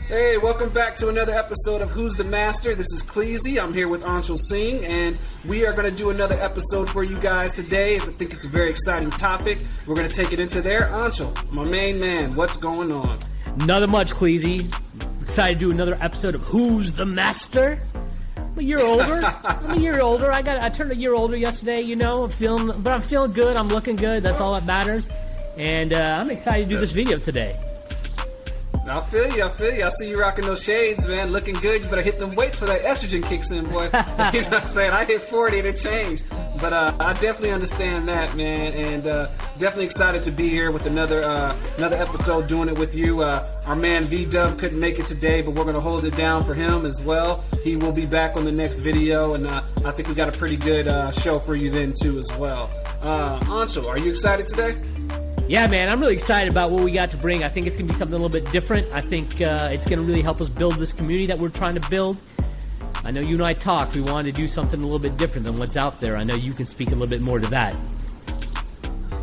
Hey, welcome back to another episode of Who's the Master? This is Cleasy. I'm here with Anshul Singh, and we are going to do another episode for you guys today. I think it's a very exciting topic. We're going to take it into there. Anshul, my main man, what's going on? Nothing much, Cleasy. Excited to do another episode of Who's the Master? I'm a year older. I turned a year older yesterday, you know. I'm feeling good. I'm looking good. That's all that matters. And I'm excited to do this video today. I feel you. I see you rocking those shades, man. Looking good. You better hit them weights for that estrogen kicks in, boy. You know what I'm saying? I hit 40 and it changed. But I definitely understand that, man. And definitely excited to be here with another episode doing it with you. Our man V-Dub couldn't make it today, but we're going to hold it down for him as well. He will be back on the next video, and I think we got a pretty good show for you then, too, as well. Anshul, are you excited today? Yeah, man, I'm really excited about what we got to bring. I think it's going to be something a little bit different. I think it's going to really help us build this community that we're trying to build. I know you and I talked. We wanted to do something a little bit different than what's out there. I know you can speak a little bit more to that.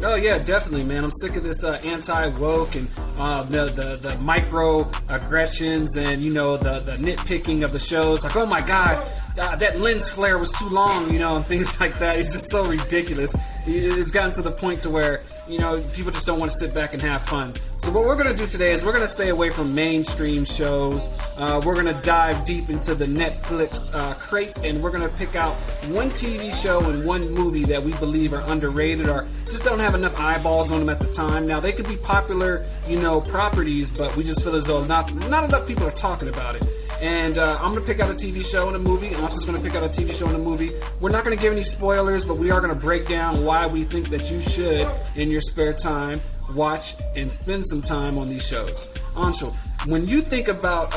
Oh yeah, definitely, man. I'm sick of this anti-woke and the micro-aggressions and, you know, the nitpicking of the shows. Like, oh my God, that lens flare was too long, you know, and things like that. It's just so ridiculous. It's gotten to the point to where, you know, people just don't want to sit back and have fun. So what we're going to do today is we're going to stay away from mainstream shows. We're going to dive deep into the Netflix crate, and we're going to pick out one TV show and one movie that we believe are underrated or just don't have enough eyeballs on them at the time. Now, they could be popular, you know, properties, but we just feel as though not enough people are talking about it. And I'm going to pick out a TV show and a movie, and I'm just going to pick out a TV show and a movie. We're not going to give any spoilers, but we are going to break down why we think that you should, in your spare time, watch and spend some time on these shows. Anshul, when you think about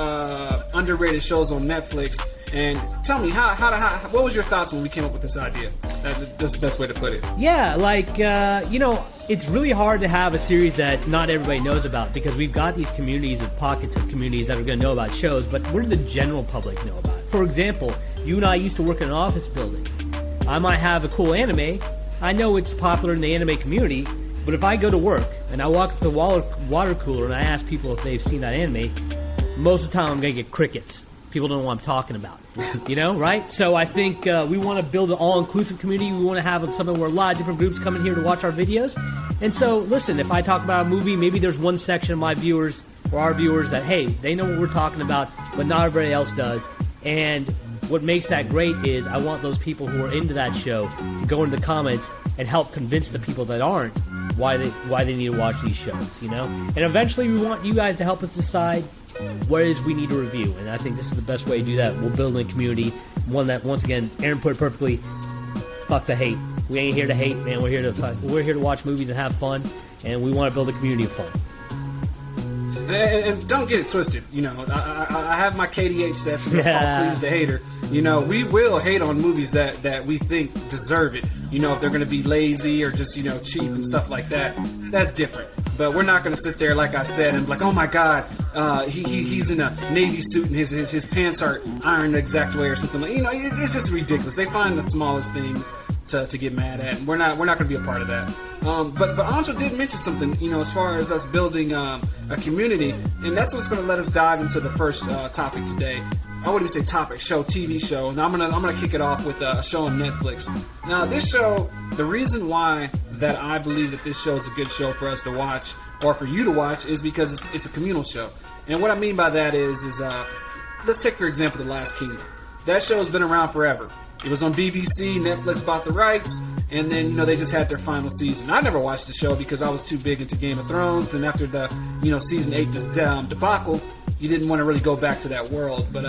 underrated shows on Netflix, and tell me, what was your thoughts when we came up with this idea? That's the best way to put it. Yeah, like, you know, it's really hard to have a series that not everybody knows about because we've got these communities and pockets of communities that are going to know about shows, but what do the general public know about it? For example, you and I used to work in an office building. I might have a cool anime. I know it's popular in the anime community, but if I go to work and I walk up to the water cooler and I ask people if they've seen that anime, most of the time I'm going to get crickets. People don't know what I'm talking about, you know, right? So I think we want to build an all-inclusive community. We want to have something where a lot of different groups come in here to watch our videos. And so, listen, if I talk about a movie, maybe there's one section of my viewers or our viewers that, hey, they know what we're talking about, but not everybody else does. And what makes that great is I want those people who are into that show to go into the comments and help convince the people that aren't why they need to watch these shows, you know? And eventually we want you guys to help us decide what it is we need to review, and I think this is the best way to do that. We'll build a community, one that, once again, Aaron put it perfectly, fuck the hate. We ain't here to hate, man. We're here to watch movies and have fun, and we want to build a community of fun. And don't get it twisted, you know, I have my KDH stats, and it's called Please the Hater. You know, we will hate on movies that we think deserve it. You know, if they're going to be lazy or just, you know, cheap and stuff like that, that's different. But we're not going to sit there, like I said, and be like, oh my God, he's in a Navy suit and his pants are ironed the exact way or something. Like, you know, it's just ridiculous. They find the smallest things to get mad at, and we're not going to be a part of that. But Anshul did mention something, you know, as far as us building a community, and that's what's going to let us dive into the first topic today. I wouldn't even say topic, show, TV show, and I'm gonna kick it off with a show on Netflix. Now, this show, the reason why that I believe that this show is a good show for us to watch, or for you to watch, is because it's a communal show. And what I mean by that is let's take, for example, The Last Kingdom. That show's been around forever. It was on BBC, Netflix bought the rights, and then, you know, they just had their final season. I never watched the show because I was too big into Game of Thrones, and after the, you know, season 8 debacle, you didn't want to really go back to that world. But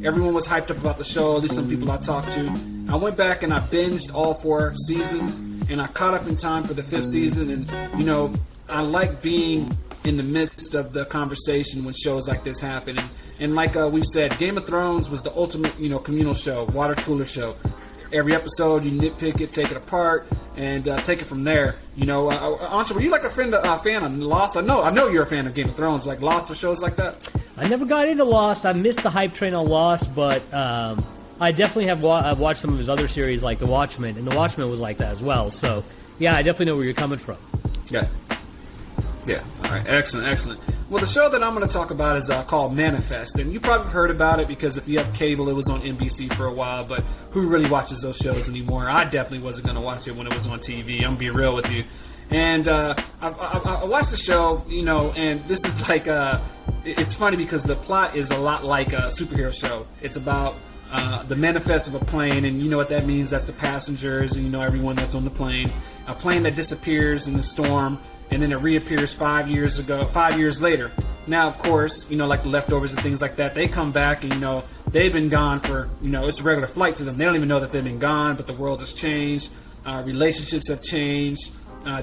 everyone was hyped up about the show, at least some people I talked to. I went back and I binged all 4 seasons, and I caught up in time for the 5th season, and, you know, I like being in the midst of the conversation when shows like this happen. And like we've said, Game of Thrones was the ultimate, you know, communal show, water cooler show. Every episode, you nitpick it, take it apart, and take it from there. You know, Anshul, were you like a fan of Lost? I know you're a fan of Game of Thrones, like Lost or shows like that. I never got into Lost. I missed the hype train on Lost, but I definitely have watched some of his other series, like The Watchmen, and The Watchmen was like that as well. So, yeah, I definitely know where you're coming from. Yeah. Yeah. All right. Excellent. Excellent. Well, the show that I'm going to talk about is called Manifest, and you probably heard about it because if you have cable, it was on NBC for a while. But who really watches those shows anymore? I definitely wasn't going to watch it when it was on TV. I'm gonna be real with you. And I watched the show, you know, and this is like it's funny because the plot is a lot like a superhero show. It's about the manifest of a plane, and you know what that means. That's the passengers and, you know, everyone that's on the plane. A plane that disappears in the storm, and then it reappears 5 years later. Now, of course, you know, like the leftovers and things like that, they come back and, you know, they've been gone for, you know, it's a regular flight to them. They don't even know that they've been gone, but the world has changed. Relationships have changed.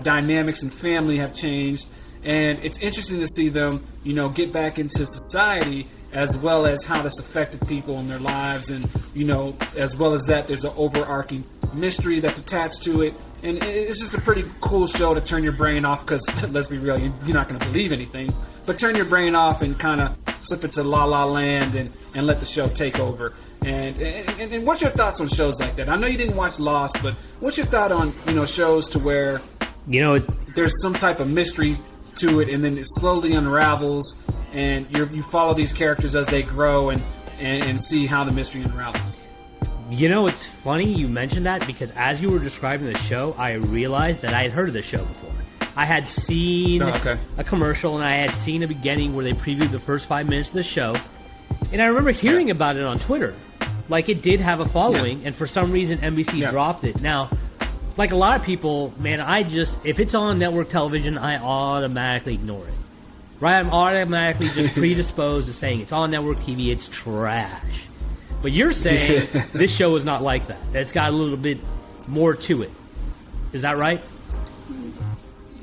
Dynamics and family have changed. And it's interesting to see them, you know, get back into society, as well as how this affected people in their lives. And, you know, as well as that, there's an overarching mystery that's attached to it. And it's just a pretty cool show to turn your brain off because, let's be real, you're not going to believe anything. But turn your brain off and kind of slip into La La Land and let the show take over. And what's your thoughts on shows like that? I know you didn't watch Lost, but what's your thought on, you know, shows to where, you know, there's some type of mystery to it and then it slowly unravels and you follow these characters as they grow and see how the mystery unravels? You know, it's funny you mentioned that because as you were describing the show, I realized that I had heard of the show before. I had seen a commercial and I had seen a beginning where they previewed the first 5 minutes of the show. And I remember hearing about it on Twitter. Like, it did have a following, and for some reason NBC dropped it. Now, like a lot of people, man, if it's on network television, I automatically ignore it. Right? I'm automatically just predisposed to saying it's on network TV, it's trash. But you're saying this show is not like that. It's got a little bit more to it. Is that right?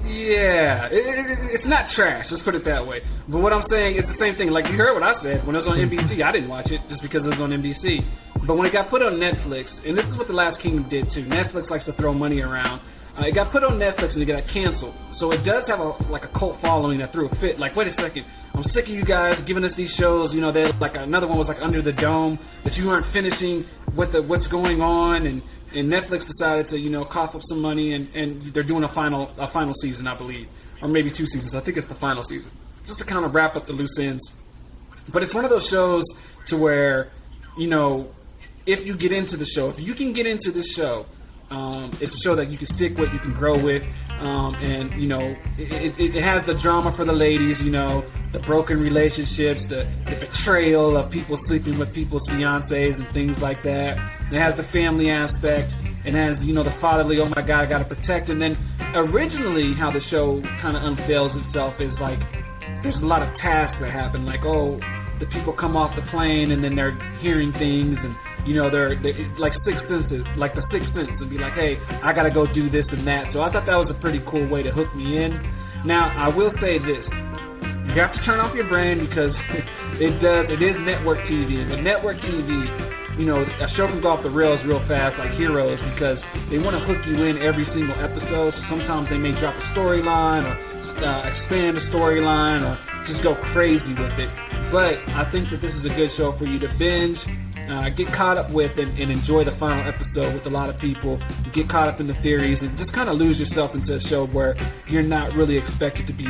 Yeah. It's not trash, let's put it that way. But what I'm saying is the same thing. Like, you heard what I said. When it was on NBC, I didn't watch it just because it was on NBC. But when it got put on Netflix, and this is what The Last Kingdom did too. Netflix likes to throw money around. It got put on Netflix and it got canceled. So it does have a cult following that threw a fit. Like, wait a second, I'm sick of you guys giving us these shows. You know, they like another one was like Under the Dome that you aren't finishing what's going on, and Netflix decided to, you know, cough up some money and they're doing a final season, I believe, or maybe 2 seasons. I think it's the final season, just to kind of wrap up the loose ends. But it's one of those shows to where, you know, if you get into the show, if you can get into this show. It's a show that you can stick with, you can grow with, and, you know, it has the drama for the ladies, you know, the broken relationships, the betrayal of people sleeping with people's fiancés and things like that. It has the family aspect. It has, you know, the fatherly, oh my God, I gotta protect. And then originally how the show kind of unveils itself is like, there's a lot of tasks that happen, like, oh, the people come off the plane and then they're hearing things and, you know, they're like Sixth Sense, like the Sixth Sense, and be like, hey, I gotta go do this and that. So I thought that was a pretty cool way to hook me in. Now, I will say this. You have to turn off your brain because it is network TV. And with network TV, you know, a show can go off the rails real fast, like Heroes, because they want to hook you in every single episode. So sometimes they may drop a storyline or expand a storyline or just go crazy with it. But I think that this is a good show for you to binge, get caught up with, and enjoy the final episode with a lot of people. Get caught up in the theories and just kind of lose yourself into a show where you're not really expected to be,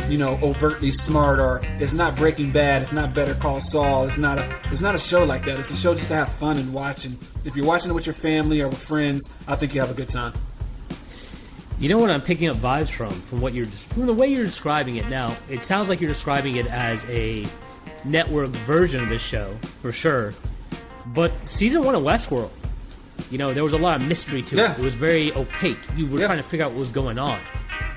you know, overtly smart, or it's not Breaking Bad, it's not Better Call Saul, it's not a show like that. It's a show just to have fun and watch. And if you're watching it with your family or with friends, I think you have a good time. You know what I'm picking up vibes from the way you're describing it now? It sounds like you're describing it as a network version of this show, for sure. But season 1 of Westworld, you know, there was a lot of mystery to it. It was very opaque. You were trying to figure out what was going on.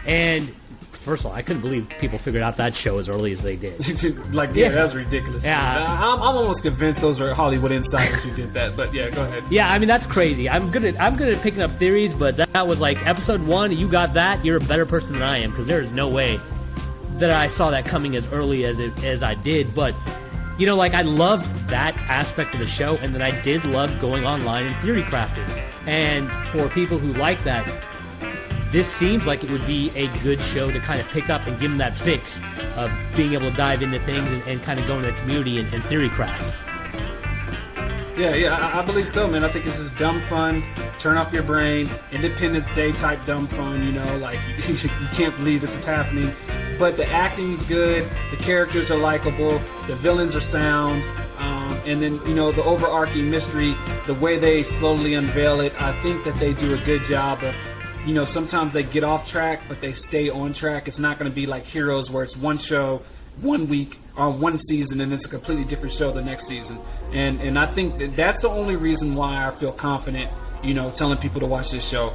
And first of all, I couldn't believe people figured out that show as early as they did. That's ridiculous. Yeah. I'm almost convinced those are Hollywood insiders who did that. But yeah, go ahead. Yeah, I mean, that's crazy. I'm good at picking up theories, but that was like episode 1. You got that. You're a better person than I am, because there is no way that I saw that coming as early as I did. But you know, like, I loved that aspect of the show, and then I did love going online and theory crafting. And for people who like that, this seems like it would be a good show to kind of pick up and give them that fix of being able to dive into things and kind of go into the community and theory craft. Yeah, I believe so, man. I think this is dumb fun, turn off your brain, Independence Day type dumb fun, you know, like, you can't believe this is happening. but the acting's good, the characters are likable, the villains are sound, and then, you know, the overarching mystery, the way they slowly unveil it, I think that they do a good job of, you know, sometimes they get off track, but they stay on track. It's not going to be like Heroes, where it's one show, 1 week, or one season, and it's a completely different show the next season. And I think that's the only reason why I feel confident, you know, telling people to watch this show.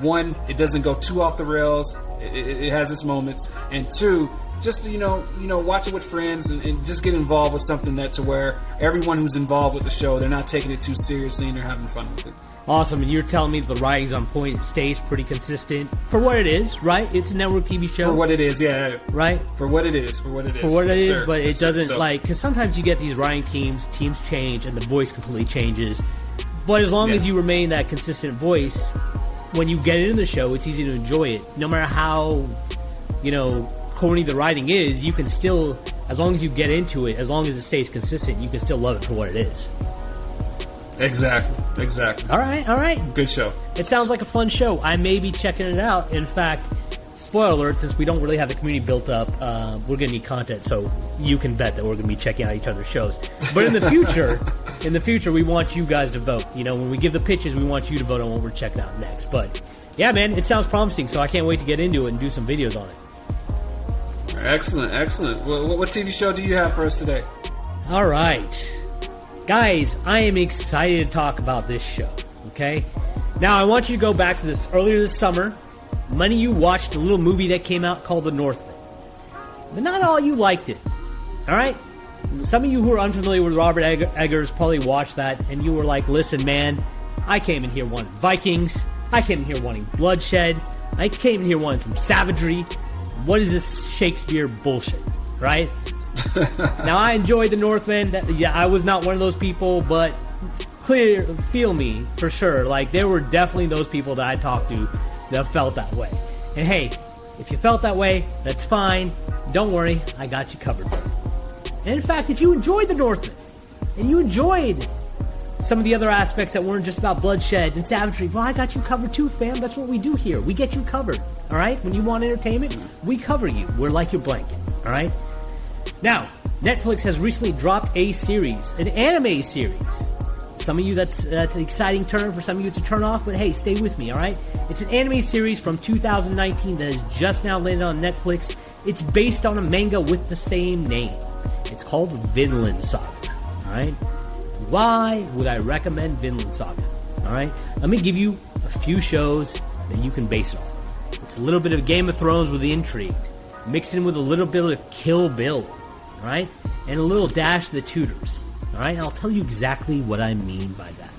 One, it doesn't go too off the rails. It has its moments. And two, just, you know, watch it with friends and just get involved with something that to where everyone who's involved with the show, they're not taking it too seriously and they're having fun with it. Awesome, and you're telling me the writing's on point, it stays pretty consistent for what it is, right? It's a network TV show. For what it is, yeah. Right? For what it is. For what it is. For what it is, sir. but it Yes, sir. doesn't, So, like, because sometimes you get these writing teams change, and the voice completely changes. But as long as you remain that consistent voice, when you get into the show, it's easy to enjoy it. No matter how, you know, corny the writing is, you can still, as long as you get into it, as long as it stays consistent, you can still love it for what it is. Exactly. All right. Good show. It sounds like a fun show. I may be checking it out. In fact, spoiler alert, since we don't really have the community built up, we're going to need content, so you can bet that we're going to be checking out each other's shows. But in the future, we want you guys to vote. You know, when we give the pitches, we want you to vote on what we're checking out next. But yeah, man, it sounds promising, so I can't wait to get into it and do some videos on it. Excellent. What TV show do you have for us today? All right. Guys, I am excited to talk about this show, okay? Now, I want you to go back to this earlier this summer. Many of you watched a little movie that came out called The Northman. But not all you liked it, all right? Some of you who are unfamiliar with Robert Eggers probably watched that, and you were like, listen, man, I came in here wanting Vikings. I came in here wanting bloodshed. I came in here wanting some savagery. What is this Shakespeare bullshit, right? Now, I enjoyed The Northman. I was not one of those people, but feel me, for sure. Like, there were definitely those people that I talked to that felt that way. And hey, if you felt that way, that's fine. Don't worry, I got you covered. And in fact, if you enjoyed The Northman, and you enjoyed some of the other aspects that weren't just about bloodshed and savagery, well, I got you covered too, fam. That's what we do here. We get you covered, all right? When you want entertainment, we cover you. We're like your blanket, all right? Now, Netflix has recently dropped a series, an anime series. Some of you, that's an exciting turn. For some of you, it's a turn off, but hey, stay with me, all right? It's an anime series from 2019 that has just now landed on Netflix. It's based on a manga with the same name. It's called Vinland Saga, all right? Why would I recommend Vinland Saga, all right? Let me give you a few shows that you can base it on. It's a little bit of Game of Thrones with the intrigue, mixed in with a little bit of Kill Bill, all right? And a little dash of the Tudors, all right? I'll tell you exactly what I mean by that.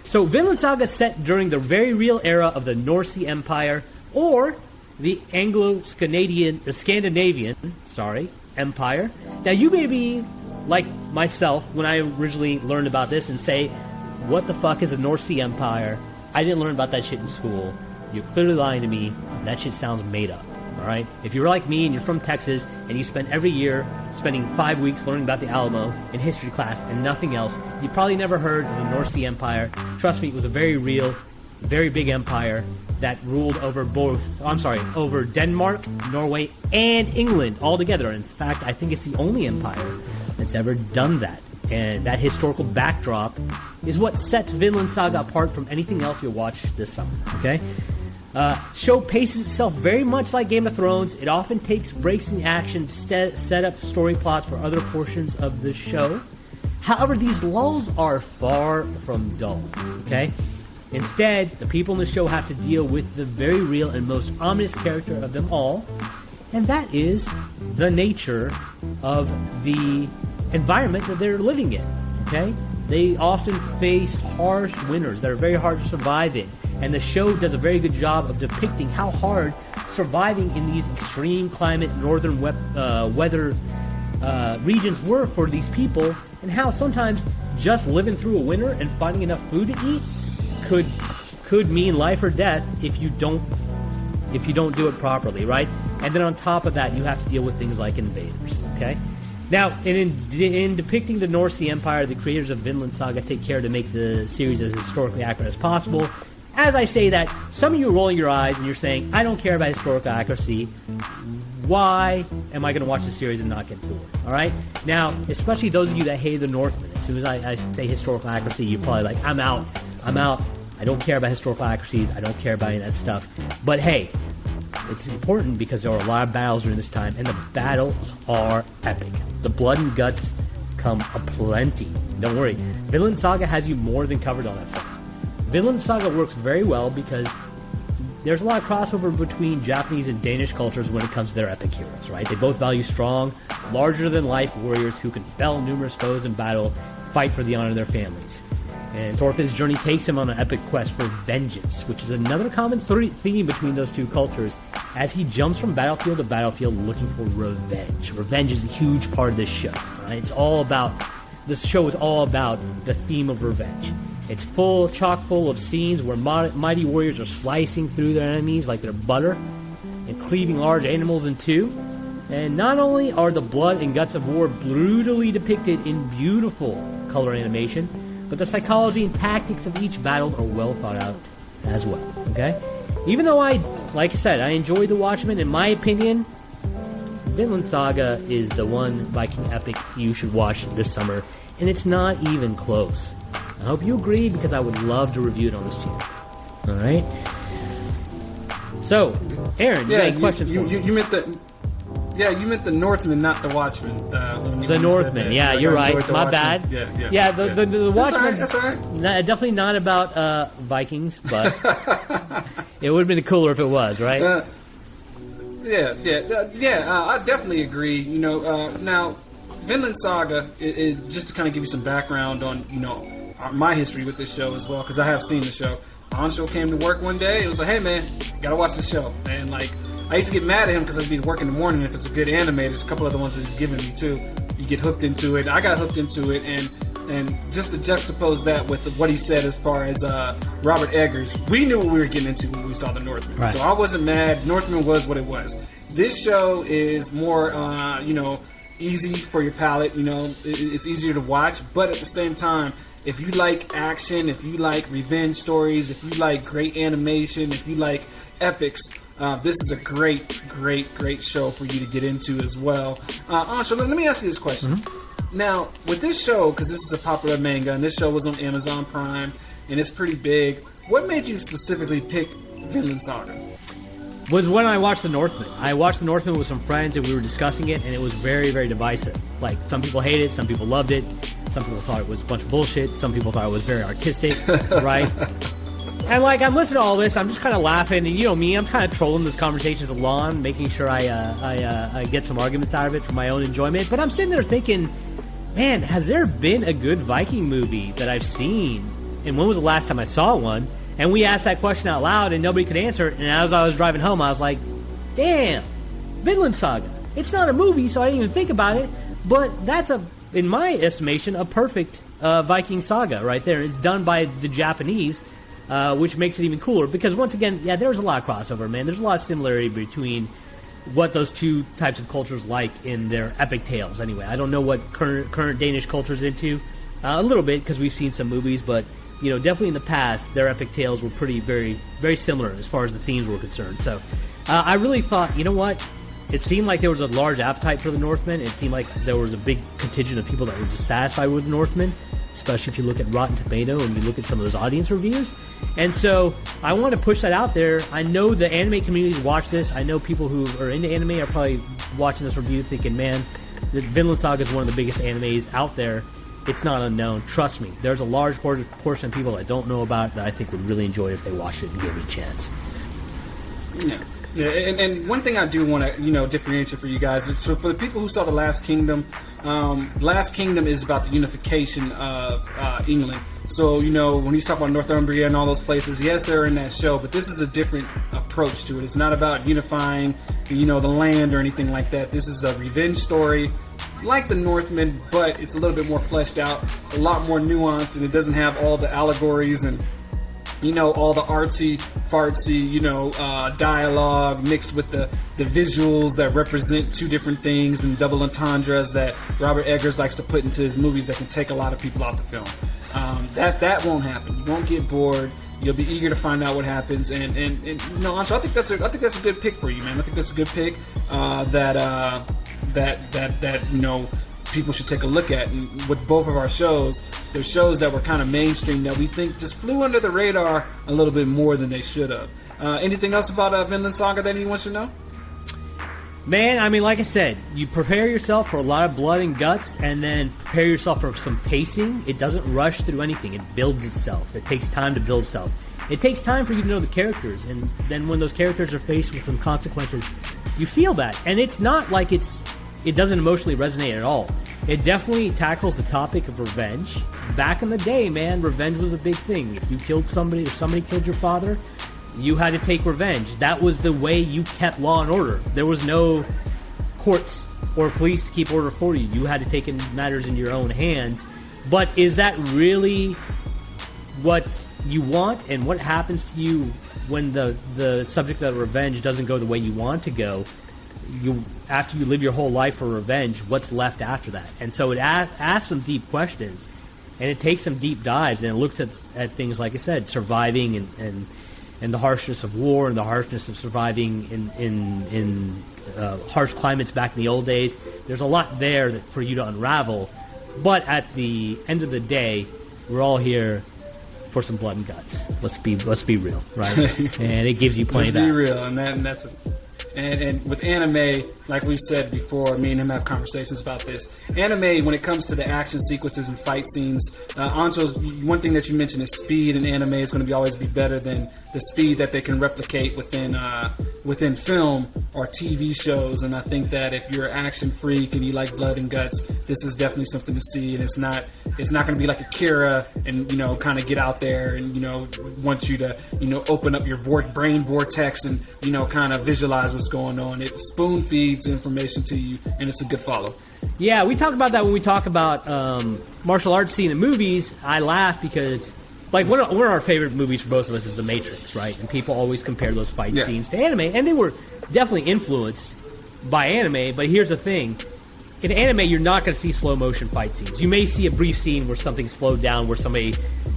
So, Vinland Saga is set during the very real era of the Norse Empire, or the Scandinavian Empire. Now, you may be like myself when I originally learned about this and say, what the fuck is a Norse Empire? I didn't learn about that shit in school. You're clearly lying to me. That shit sounds made up. All right? If you're like me and you're from Texas and you spend every year spending 5 weeks learning about the Alamo in history class and nothing else, you probably never heard of the Norse Empire. Trust me, it was a very real, very big empire that ruled over over Denmark, Norway, and England all together. In fact, I think it's the only empire that's ever done that. And that historical backdrop is what sets Vinland Saga apart from anything else you'll watch this summer, okay? Show paces itself very much like Game of Thrones. It often takes breaks in the action to set up story plots for other portions of the show. However, these lulls are far from dull, okay? Instead, the people in the show have to deal with the very real and most ominous character of them all, and that is the nature of the environment that they're living in, okay? They often face harsh winters that are very hard to survive in. And the show does a very good job of depicting how hard surviving in these extreme climate, northern weather regions were for these people, and how sometimes just living through a winter and finding enough food to eat could mean life or death if you don't do it properly, right? And then on top of that, you have to deal with things like invaders, okay? Now, in depicting the Norse Empire, the creators of Vinland Saga take care to make the series as historically accurate as possible. As I say that, some of you are rolling your eyes and you're saying, I don't care about historical accuracy. Why am I going to watch the series and not get bored? All right? Now, especially those of you that hate the Northman, as soon as I say historical accuracy, you're probably like, I'm out. I don't care about historical accuracies. I don't care about any of that stuff. But hey, it's important because there are a lot of battles during this time, and the battles are epic. The blood and guts come aplenty. Don't worry. Vinland Saga has you more than covered on that front. Vinland Saga works very well because there's a lot of crossover between Japanese and Danish cultures when it comes to their epic heroes, right? They both value strong, larger-than-life warriors who can fell numerous foes in battle, fight for the honor of their families. And Thorfinn's journey takes him on an epic quest for vengeance, which is another common theme between those two cultures, as he jumps from battlefield to battlefield looking for revenge. Revenge is a huge part of this show, right? This show is all about the theme of revenge. It's chock full of scenes where mighty warriors are slicing through their enemies like they're butter and cleaving large animals in two. And not only are the blood and guts of war brutally depicted in beautiful color animation, but the psychology and tactics of each battle are well thought out as well, okay? Even though like I said, I enjoyed The Watchmen, in my opinion, Vinland Saga is the one Viking epic you should watch this summer, and it's not even close. I hope you agree, because I would love to review it on this channel. Alright? So, Aaron, you got any questions for me? You meant you meant the Northman, not the Watchmen. The Northman, yeah, you're right. My Watchmen. Bad. Yeah, the Watchmen. That's all right. Definitely not about Vikings, but it would have been cooler if it was, right? I definitely agree. Now, Vinland Saga, just to kind of give you some background on, my history with this show as well, because I have seen the show. Anshul came to work one day. It was like, hey, man, gotta watch the show. And, I used to get mad at him because I'd be working in the morning. If it's a good anime, there's a couple other ones that he's given me too. You get hooked into it. I got hooked into it, and just to juxtapose that with what he said as far as Robert Eggers, we knew what we were getting into when we saw the Northman. Right. So I wasn't mad. Northman was what it was. This show is more, easy for your palate. It's easier to watch, but at the same time, if you like action, if you like revenge stories, if you like great animation, if you like epics, this is a great show for you to get into as well. Anshul, let me ask you this question. Mm-hmm. Now, with this show, because this is a popular manga, and this show was on Amazon Prime, and it's pretty big, what made you specifically pick Vinland Saga? Was when I watched The Northman. I watched The Northman with some friends, and we were discussing it, and it was very, very divisive. Some people hated it, some people loved it, some people thought it was a bunch of bullshit, some people thought it was very artistic, right? And I'm listening to all this, I'm just kind of laughing, and you know me, I'm kind of trolling this conversation along, making sure I get some arguments out of it for my own enjoyment. But I'm sitting there thinking, man, has there been a good Viking movie that I've seen? And when was the last time I saw one? And we asked that question out loud, and nobody could answer it. And as I was driving home, I was like, damn, Vinland Saga. It's not a movie, so I didn't even think about it. But that's, in my estimation, a perfect Viking saga right there. It's done by the Japanese, which makes it even cooler. Because once again, there's a lot of crossover, man. There's a lot of similarity between what those two types of cultures like in their epic tales. Anyway, I don't know what current Danish culture's into. A little bit, because we've seen some movies, but definitely in the past, their epic tales were very, very similar as far as the themes were concerned. So, I really thought, you know what? It seemed like there was a large appetite for the Northmen. It seemed like there was a big contingent of people that were dissatisfied with the Northmen, especially if you look at Rotten Tomato and you look at some of those audience reviews. And so, I want to push that out there. I know the anime communities watch this. I know people who are into anime are probably watching this review thinking, man, the Vinland Saga is one of the biggest animes out there. It's not unknown. Trust me. There's a large portion of people I don't know about that I think would really enjoy it if they watched it and gave it a chance. Yeah, and one thing I do want to, differentiate for you guys. So for the people who saw The Last Kingdom, Last Kingdom is about the unification of England. So, when he's talking about Northumbria and all those places, yes, they're in that show, but this is a different approach to it. It's not about unifying, the land or anything like that. This is a revenge story like the Northmen, but it's a little bit more fleshed out, a lot more nuanced, and it doesn't have all the allegories and all the artsy-fartsy, dialogue mixed with the visuals that represent two different things and double entendres that Robert Eggers likes to put into his movies that can take a lot of people off the film. That won't happen. You won't get bored. You'll be eager to find out what happens, and Ancho, I think that's a good pick for you, man. I think that's a good pick that people should take a look at. And with both of our shows, there's shows that were kind of mainstream that we think just flew under the radar a little bit more than they should have. Anything else about Vinland Saga that anyone should know? Man, I mean, like I said, you prepare yourself for a lot of blood and guts, and then prepare yourself for some pacing. It doesn't rush through anything. It builds itself. It takes time to build itself. It takes time for you to know the characters, and then when those characters are faced with some consequences, you feel that. And it's not like it doesn't emotionally resonate at all. It definitely tackles the topic of revenge. Back in the day, man, revenge was a big thing. If you killed somebody or somebody killed your father, you had to take revenge. That was the way you kept law and order. There was no courts or police to keep order for you. You had to take matters in your own hands. But is that really what you want? And what happens to you when the subject of revenge doesn't go the way you want to go? After you live your whole life for revenge, what's left after that? And so it asks some deep questions, and it takes some deep dives, and it looks at things, like I said, surviving and the harshness of war and the harshness of surviving in harsh climates back in the old days. There's a lot there for you to unravel, but at the end of the day, we're all here for some blood and guts. Let's be real, right? And it gives you plenty of that. Let's be real, and that's what. And with anime, like we've said before, me and him have conversations about this. Anime, when it comes to the action sequences and fight scenes, Ancho's one thing that you mentioned is speed, and anime is going to always be better than the speed that they can replicate within film or TV shows. And I think that if you're an action freak and you like blood and guts, this is definitely something to see. And it's not going to be like Akira and kind of get out there and want you to open up your brain vortex and kind of visualize what's going on. It spoon feeds information to you, and it's a good follow. Yeah, we talk about that when we talk about martial arts scene in movies. I laugh because, like, one of our favorite movies for both of us is The Matrix, right? And people always compare those fight scenes to anime, and they were definitely influenced by anime. But here's the thing: in anime, you're not going to see slow motion fight scenes. You may see a brief scene where something's slowed down, where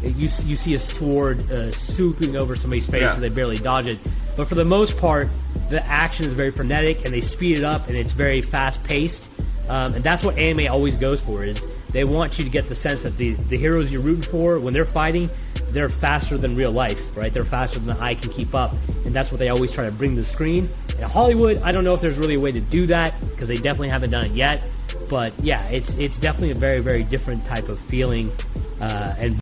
you see a sword swooping over somebody's face and they barely dodge it. But for the most part, the action is very frenetic, and they speed it up, and it's very fast paced. And that's what anime always goes for, is they want you to get the sense that the heroes you're rooting for, when they're fighting, they're faster than real life, right? They're faster than the eye can keep up, and that's what they always try to bring to the screen. In Hollywood, I don't know if there's really a way to do that, because they definitely haven't done it yet. But yeah, it's definitely a very, very different type of feeling and